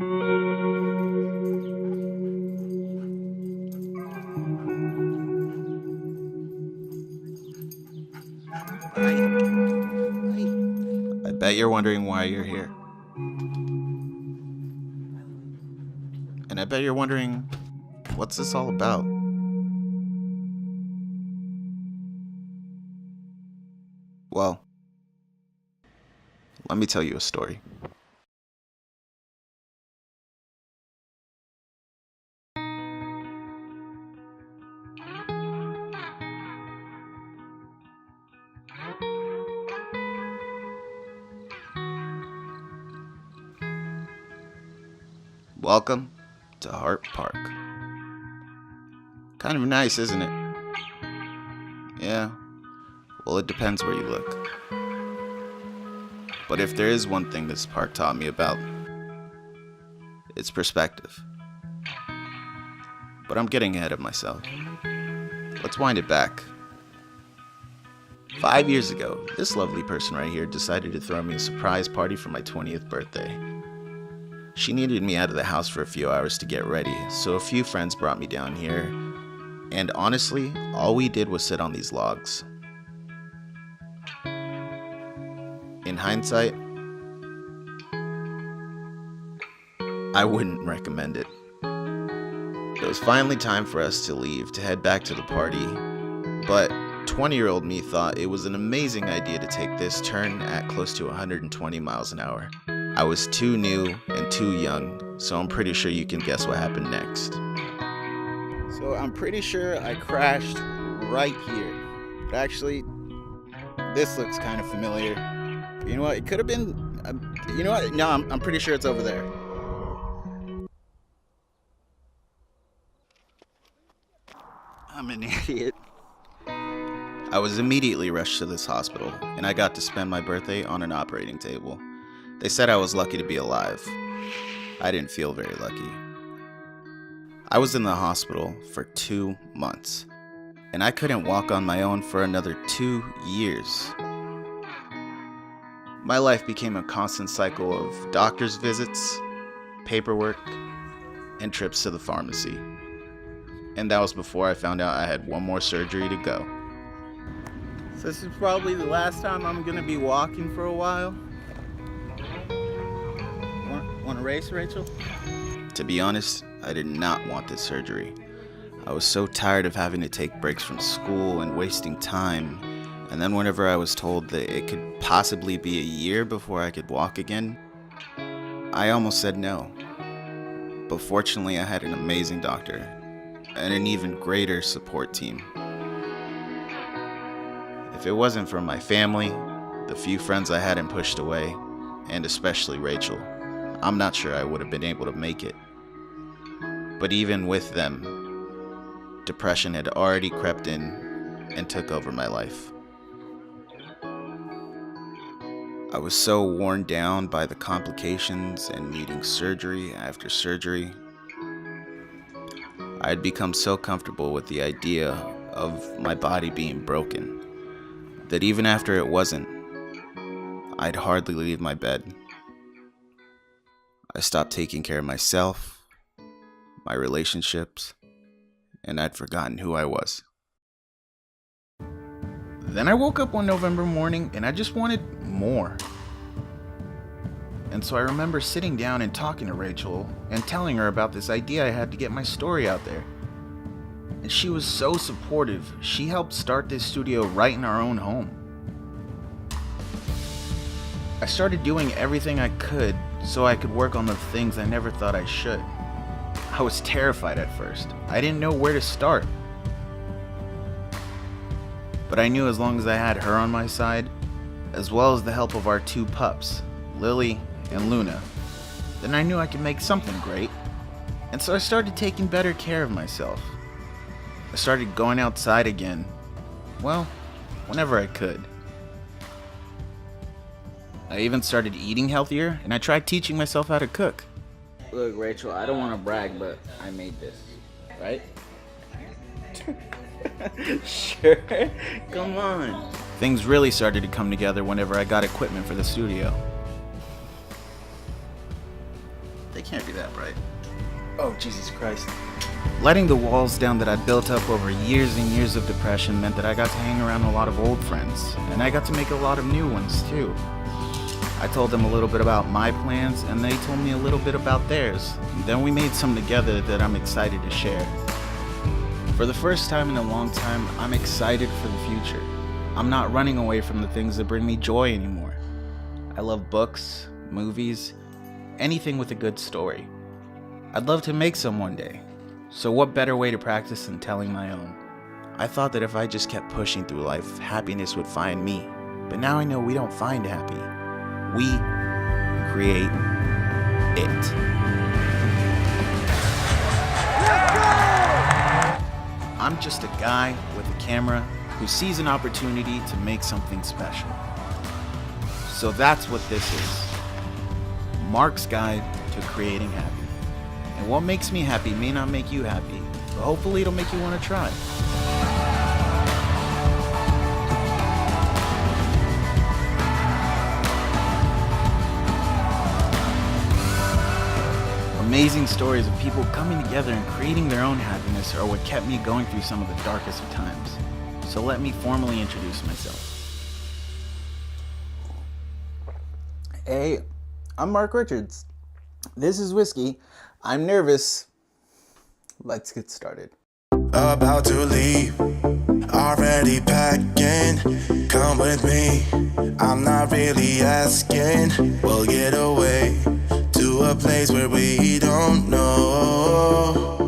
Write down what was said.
I bet you're wondering why you're here. And I bet you're wondering, what's this all about? Well, let me tell you a story. Welcome to Hart Park. Kind of nice, isn't it? Yeah, well, it depends where you look. But if there is one thing this park taught me about, it's perspective. But I'm getting ahead of myself. Let's wind it back. 5 years ago, this lovely person right here decided to throw me a surprise party for my 20th birthday. She needed me out of the house for a few hours to get ready, so a few friends brought me down here, and honestly, all we did was sit on these logs. In hindsight, I wouldn't recommend it. It was finally time for us to leave to head back to the party, but 20-year-old me thought it was an amazing idea to take this turn at close to 120 miles an hour. I was too new and too young, so I'm pretty sure you can guess what happened next. So I'm pretty sure I crashed right here. But actually, this looks kind of familiar. You know what? It could have been. You know what? No, I'm pretty sure it's over there. I'm an idiot. I was immediately rushed to this hospital, and I got to spend my birthday on an operating table. They said I was lucky to be alive. I didn't feel very lucky. I was in the hospital for 2 months, and I couldn't walk on my own for another 2 years. My life became a constant cycle of doctor's visits, paperwork, and trips to the pharmacy. And that was before I found out I had one more surgery to go. So this is probably the last time I'm gonna be walking for a while. Want to race, Rachel? To be honest, I did not want this surgery. I was so tired of having to take breaks from school and wasting time. And then whenever I was told that it could possibly be a year before I could walk again, I almost said no. But fortunately, I had an amazing doctor and an even greater support team. If it wasn't for my family, the few friends I hadn't pushed away, and especially Rachel, I'm not sure I would have been able to make it. But even with them, depression had already crept in and took over my life. I was so worn down by the complications and needing surgery after surgery. I had become so comfortable with the idea of my body being broken that even after it wasn't, I'd hardly leave my bed. I stopped taking care of myself, my relationships, and I'd forgotten who I was. Then I woke up one November morning and I just wanted more. And so I remember sitting down and talking to Rachel and telling her about this idea I had to get my story out there. And she was so supportive. She helped start this studio right in our own home. I started doing everything I could so I could work on the things I never thought I should. I was terrified at first. I didn't know where to start. But I knew as long as I had her on my side, as well as the help of our 2 pups, Lily and Luna, then I knew I could make something great. And so I started taking better care of myself. I started going outside again, well, whenever I could. I even started eating healthier, and I tried teaching myself how to cook. Look, Rachel, I don't want to brag, but I made this, right? Sure, come on. Things really started to come together whenever I got equipment for the studio. They Can't be that bright. Oh, Jesus Christ. Letting the walls down that I built up over years and years of depression meant that I got to hang around a lot of old friends, and I got to make a lot of new ones too. I told them a little bit about my plans, and they told me a little bit about theirs. And then we made some together that I'm excited to share. For the first time in a long time, I'm excited for the future. I'm not running away from the things that bring me joy anymore. I love books, movies, anything with a good story. I'd love to make some one day. So what better way to practice than telling my own? I thought that if I just kept pushing through life, happiness would find me. But now I know we don't find happy. We create it. I'm just a guy with a camera who sees an opportunity to make something special. So that's what this is. Mark's Guide to Creating Happy. And what makes me happy may not make you happy, but hopefully it'll make you want to try. Amazing stories of people coming together and creating their own happiness are what kept me going through some of the darkest of times. So let me formally introduce myself. Hey, I'm Mark Richards. This is Whiskey. I'm nervous. Let's get started. About to leave, already packing. Come with me, I'm not really asking. We'll get away to a place where we don't know.